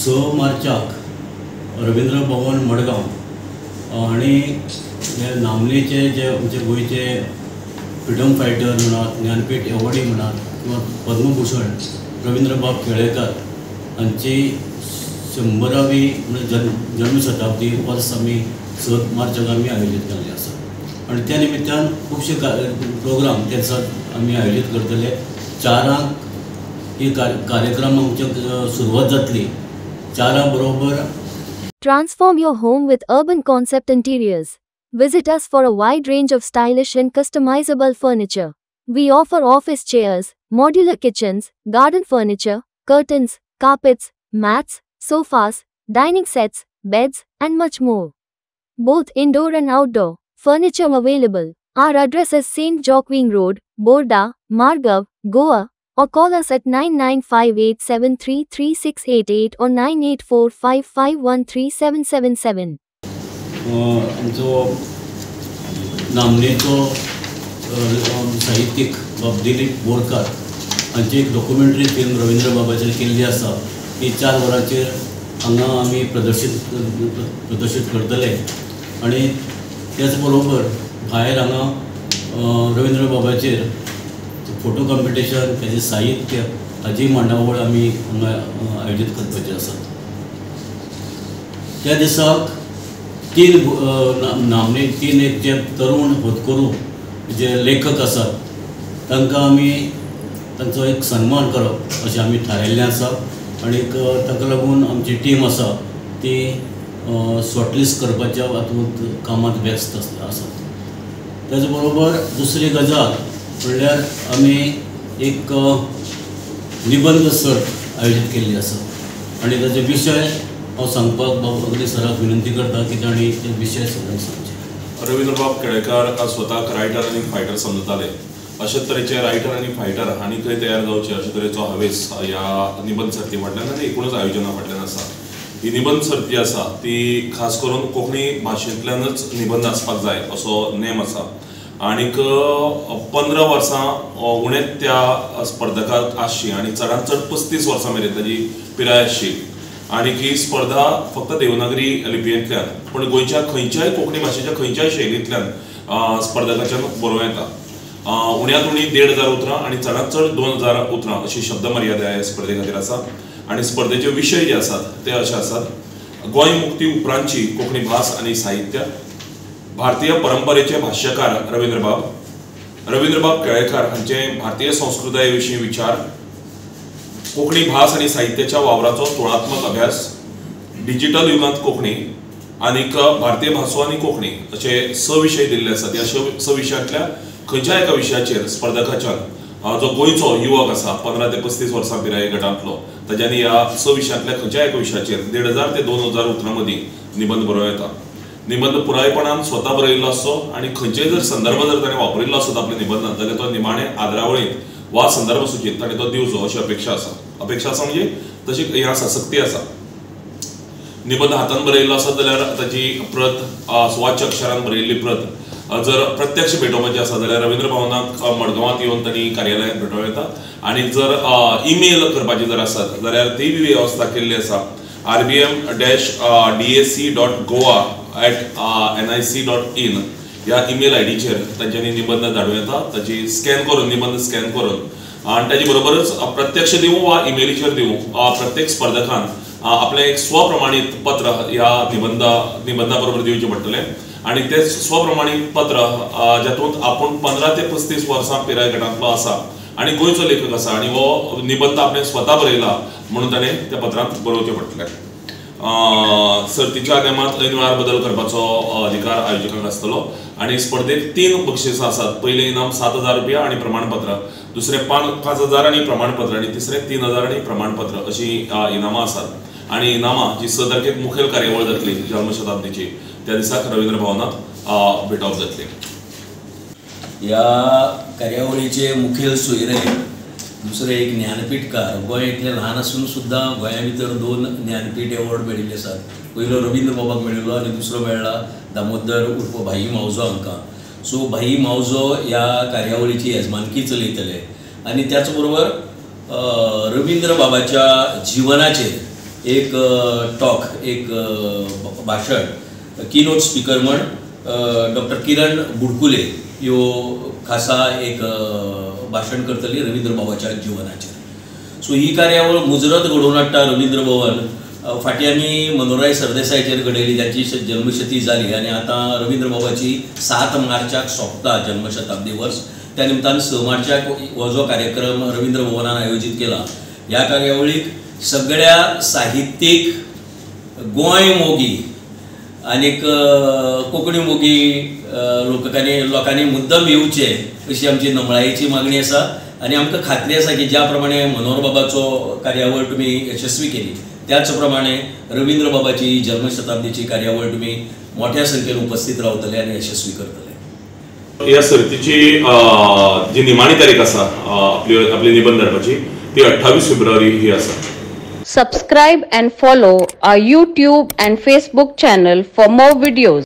6 मार्चाक रवींद्र भवन मडगांव आणि नामनेचे जे आमचे गोंयचे फ्रिडम फायटर म्हणात, ज्ञानपीठ एवॉर्डी म्हणात किंवा पद्मभूषण रवींद्र बाब केळेकर हांची 100वी जन्मशताब्दी वर्स आमी 7 मार्चाक आमी आयोजीत केल्ले आसा आणि त्या निमित्तान खूबशे प्रोग्राम त्या दिसाक आमी आयोजीत करतले। 4 ही कार्यक्रम आमचे सुरवात जातली। 4 बरोबर Transform your home with Urban Concept Interiors. Visit us for a wide range of stylish and customizable furniture. We offer office chairs, modular kitchens, garden furniture, curtains, carpets, mats, sofas, dining sets, beds, and much more. Both indoor and outdoor furniture available. Our address is St. Joaquin Road, Borda, Margav, Goa, or call us at 9958733688 or 9845513777. आमचो नामनेचो साहित्यीक बाब दिलीप बोरकार हांची एक documentary film Ravindra बाबाचेर केल्ली आसा। ती 4 वरांचेर हांगा आमी प्रदर्शीत करतले आणि त्याच बरोबर भायर हांगा रवींद्र बाबाचेर फोटो कॉम्पिटिशन, त्याचे साहित्य हाची मांडावळ आमी हांगा आयोजीत करपाची आसा। त्या दिसाक 3 नामने 3 एक जे तरुण होतकरू जे लेखक आसात तांकां आमी तांचो एक सन्मान करप अशें आमी थारायल्लें आसा आणि ताका लागून आमची टीम आसा ती शॉर्टलिस्ट करपाच्या हातूंत कामात व्यस्त आसा। त्याच बरोबर दुसरी गजाल म्हणल्यार आमी एक निबंध सर्त आयोजीत केल्ली आसा आणि ताचे विशय हांव सांगपाक अगदी सराक विनंती करता की तांणी ते विशय सगळ्यांक सांगचे। रवींद्र बाब केळेकर स्वताक रायटर आनी फायटर समजताले। अशेच तरेचे रायटर आनी फायटर आनी खंय तयार जावचे अशे तरेचो हावेस ह्या निबंध सर्ती फाटल्यान आनी एकूणच आयोजना फाटल्यान आसा। ही निबंध सर्ती आसा ती खास करून कोंकणी भाशेंतल्यानच निबंध आसपाक जाय असो नेम आसा आनीक 15 वर्सां उणेंच त्या स्पर्धकाक आसची आणि चडांत चड 35 वर्सां मेरेन ताजी पिराय आसची आनीक ही स्पर्धा फक्त देवनागरी लिपयेंतल्यान पण गोंयच्या खंयच्याय कोंकणी भाशेच्या खंयच्याय शैलींतल्यान स्पर्धकाच्यान बरोवं येता। उण्यांत उणी 1,500 उतरां आनी चडांत चड 2,000 उतरां अशी शब्द मर्यादा ह्या स्पर्धे खातीर आसा आनी स्पर्धेचे विशय जे आसात ते अशे आसात: गोंय मुक्ती उपरांतची कोंकणी भास आनी साहित्य, भारतीय परंपरेचे भाष्यकार रवींद्र बाब केळेकर हांचे भारतीय संस्कृताये विशीं विचार, कोंकणी भास आनी साहित्याच्या वावराचो तुळात्मक अभ्यास, डिजिटल युगांत कोंकणी आनीक भारतीय भासो आनी कोंकणी अशे 6 विशय दिल्ले आसात। ह्या 6 विशयांतल्या खंयच्याय एका विशयाचेर स्पर्धकाच्यान जो गोंयचो युवक आसा 15 ते 35 वर्सां पिराये गटांतलो ताच्यांनी ह्या 6 विशयांतल्या खंयच्याय एका विशयाचेर 1,500 ते 2,000 उतरां मदीं निबंध बरोवं येता। निबंध पुरायपणान स्वता बरयल्लो आसचो आणि खंयचेय जर संदर्भ जर ताणें वापरिल्लो आसत आपल्या निबंधांत जाल्यार तो निमाणे आदरावळींत वा संदर्भ सुचीत ताणें तो दिवचो अशी अपेक्षा आसा म्हणजे तशी ह्या आसा सक्ती आसा। निबंध हातान बरयल्लो आसत जाल्यार ताची प्रत सुवाच्य अक्षरान बरयल्ली प्रत जर प्रत्यक्ष भेटोवपाची आसा जाल्यार रवींद्र भवनाक मडगांवांत येवन तांणी कार्यालयांत भेटोवं येता आणि जर ईमेल करपाची जर आसत जाल्यार ती वेवस्था केल्ली आसा। rbm-dac.goa@nic.in ह्या ईमेल आयडीचेर तांच्यांनी निबंध धाडूं येता। ताची निबंध स्कॅन करून आणि ताचे बरोबरच प्रत्यक्ष दिवं वा ईमेलीचेर दिवं प्रत्येक स्पर्धकान आपलें एक स्वप्रमाणीत पत्र ह्या निबंधा बरोबर दिवचें पडटलें आणि ते स्वप्रमाणीत पत्र जातूंत आपूण 15 ते 35 वर्सां पिराय गटांतलो आसा आणि गोंयचो लेखक आसा आणि हो निबंध आपणें स्वता बरयला म्हणून ताणें त्या पत्रांत बरोवचें पडटलें। सर्तीच्या नेमांत ऐनवेळार बदल करपाचो अधिकार आयोजकांक आसतलो आणि स्पर्धेक 3 बक्षिसां आसात। पयलें इनाम 7,000 रुपया आणि प्रमाणपत्र, दुसरें 5,000 आणि प्रमाणपत्र आणि तिसरें 3,000 आणि प्रमाणपत्र अशी इनामां आसात। आणि इनामां जी 6 तारखेक मुखेल कार्यावळ जातली जन्मशताब्दीची त्या दिसाक रवींद्र भवनात भेटवप जातली। ह्या कार्यावळीचे मुखेल सोयरे दुसरे एक ज्ञानपीठकार, गोंय इतलें ल्हान आसून सुद्दां गोंया भितर 2 ज्ञानपीठ एवॉर्ड मेळिल्ले आसात। पयलो रवींद्र बाबाक मेळिल्लो आनी दुसरो मेळ्ळा दामोदर उर्फ भाई मावजो हांकां। सो भाई मावजो ह्या कार्यावळीची येजमानकी चलयतले आणि त्याच बरोबर रवींद्र बाबाच्या जिवनाचेर एक टॉक, एक भाशण कीनोट स्पीकर म्हण डॉक्टर किरण बुडकुले ह्यो खासा एक भाशण करतली रवींद्र बाबाच्या जिवनाचेर. सो ही कार्यावळ मुजरत घडोवन हाडटा रवींद्र भवन. फाटीं आमी मनोहरराय सरदेसायाचेर घडयली, जाची जन्मशती जाली आनी आतां रवींद्र बाबाची 7 मार्चाक सोंपता जन्मशताब्दी वर्स. त्या निमतान 6 मार्चाक हो जो कार्यक्रम रवींद्र भवनान आयोजीत केला. ह्या कार्यावळीक सगळ्या साहित्यीक गोंय मोगी आनीक कोंकणी मोगी लोकांनी मुद्दम येवचे अशी आमची नमळायेची मागणी आसा. आनी आमकां खात्री आसा की ज्या प्रमाणे मनोहर बाबाचो कार्यावळ तुमी यशस्वी केली, त्याच प्रमाणे रवींद्र बाबाची जन्मशताब्दीची कार्यावळ तुमी मोठ्या संख्येन उपस्थित रावतले आनी यशस्वी करतले. या सर्तीची जी निमाणी तारीख आसा आपली निबंध धाडपाची ती 28 फेब्रुवारी ही आसा. Subscribe and follow our YouTube and Facebook channel for more videos.